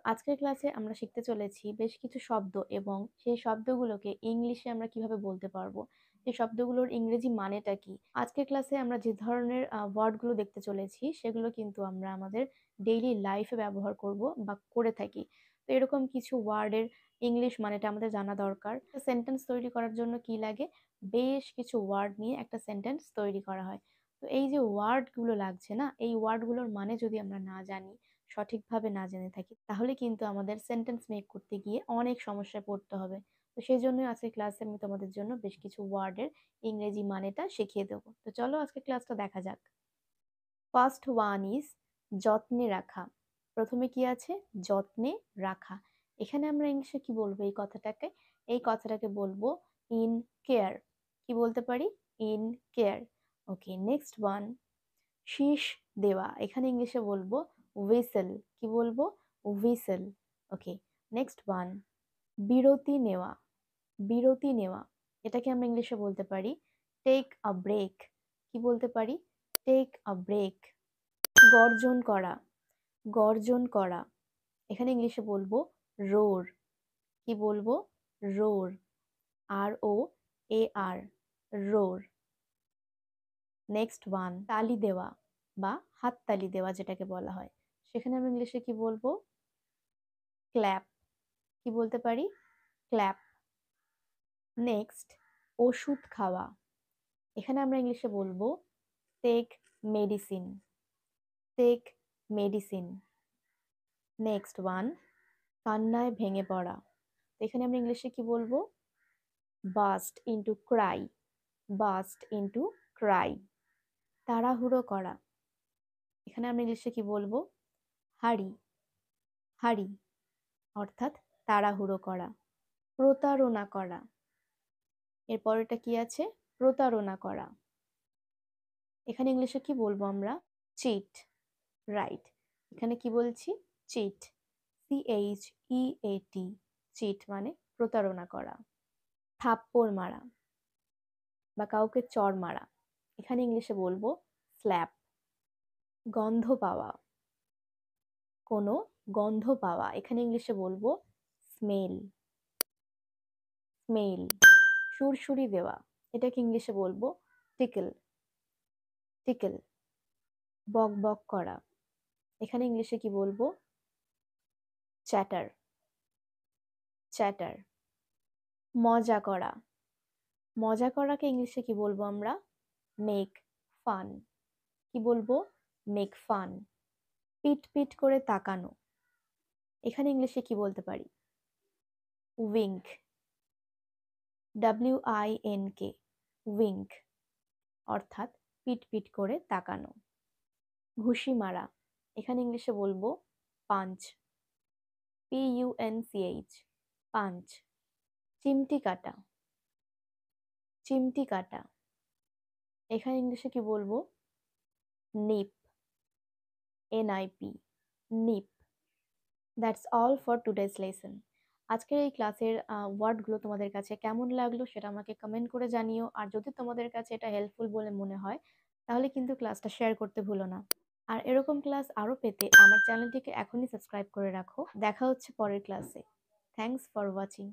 আজকের ক্লাসে আমরা শিখতে চলেছি বেশ কিছু শব্দ এবং সেই শব্দগুলোকে ইংলিশে আমরা কিভাবে বলতে পারবো, সেই শব্দগুলোর ইংরেজি মানেটা কি। আজকের ক্লাসে আমরা যে ধরনের ওয়ার্ডগুলো দেখতে চলেছি সেগুলো কিন্তু আমরা আমাদের ডেইলি লাইফে ব্যবহার করব বা করে থাকি। তো এরকম কিছু ওয়ার্ডের ইংলিশ মানেটা আমাদের জানা দরকার। একটা সেন্টেন্স তৈরি করার জন্য কি লাগে, বেশ কিছু ওয়ার্ড নিয়ে একটা সেন্টেন্স তৈরি করা হয়। তো এই যে ওয়ার্ডগুলো লাগছে না, এই ওয়ার্ডগুলোর মানে যদি আমরা না জানি, সঠিকভাবে না জেনে থাকি, তাহলে কিন্তু আমাদের সেন্টেন্স মেক করতে গিয়ে অনেক সমস্যায় পড়তে হবে। তো সেই জন্যই আজকের ক্লাসে আমি তোমাদের জন্য বেশ কিছু ওয়ার্ডের ইংরেজি মানেটা শিখিয়ে দেবো। তো চলো আজকে ক্লাসটা দেখা যাক। ফার্স্ট ওয়ান ইজ যত্নে রাখা। প্রথমে কি আছে? যত্নে রাখা। এখানে আমরা ইংলিশে কি বলবো এই কথাটাকে? এই কথাটাকে বলবো ইন কেয়ার। কি বলতে পারি? In care. Okay, next one, শীষ দেওয়া। এখানে ইংলিশে বলবো হুইসেল। কি বলবো? হুইসেল। ওকে, নেক্সট ওয়ান, বিরতি নেওয়া। বিরতি নেওয়া, এটাকে আমরা ইংলিশে বলতে পারি টেক আ ব্রেক। কি বলতে পারি? Take a break. গর্জন করা। গর্জন করা, এখানে ইংলিশে বলবো রোর। কি বলবো? রোর। ROAR, রোর। নেক্সট ওয়ান, তালি দেওয়া বা হাততালি দেওয়া যেটাকে বলা হয়, সেখানে আমি ইংলিশে কি বলবো? ক্ল্যাপ। কি বলতে পারি? ক্ল্যাপ। নেক্সট, ওষুধ খাওয়া। এখানে আমরা ইংলিশে বলবো take medicine. Take medicine. Next one, কান্নায় ভেঙে পড়া। এখানে আমরা ইংলিশে কি বলবো? Burst into cry. Burst into cry. তাড়াহুড়ো করা, এখানে আমরা ইংলিশে কি বলবো? হারি। হারি, অর্থাৎ তাড়াহুড়ো করা। প্রতারণা করা, এরপরেরটা কি আছে? প্রতারণা করা। এখানে ইংলিশে কি বলবো আমরা? চিট। রাইট, এখানে কি বলছি? চিট। CHEAT, চিট মানে প্রতারণা করা। থাপ্পড় মারা বা কাউকে চড় মারা, এখানে ইংলিশে বলবো স্ল্যাপ। গন্ধ পাওয়া, কোনো গন্ধ পাওয়া, এখানে ইংলিশে বলবো স্মেল। স্মেল। সুরসুরি দেওয়া, এটাকে ইংলিশে বলবো টিকল। টিকল। বক বক করা, এখানে ইংলিশে কি বলবো? চ্যাটার। চ্যাটার। মজা করা। মজা করাকে ইংলিশে কি বলবো আমরা? Make fun. কি বলবো? Make fun. পিট পিট করে তাকানো, এখানে ইংলিশে কি বলতে পারি? উইঙ্ক। WINK, উইঙ্ক, অর্থাৎ পিট পিট করে তাকানো। ঘুষি মারা, এখানে ইংলিশে বলবো পাঞ্চ। PUNCH, punch. চিমটি কাটা। চিমটি কাটা, এখানে ইংলিশে কি বলবো? Nip. NIP, nip. That's all for today's lesson. আজকের এই ক্লাসের ওয়ার্ডগুলো তোমাদের কাছে কেমন লাগলো সেটা আমাকে কমেন্ট করে জানিও। আর যদি তোমাদের কাছে এটা হেল্পফুল বলে মনে হয়, তাহলে কিন্তু ক্লাসটা শেয়ার করতে ভুলো না। আর এরকম ক্লাস আরও পেতে আমার চ্যানেলটিকে এখনই সাবস্ক্রাইব করে রাখো। দেখা হচ্ছে পরের ক্লাসে। Thanks for watching.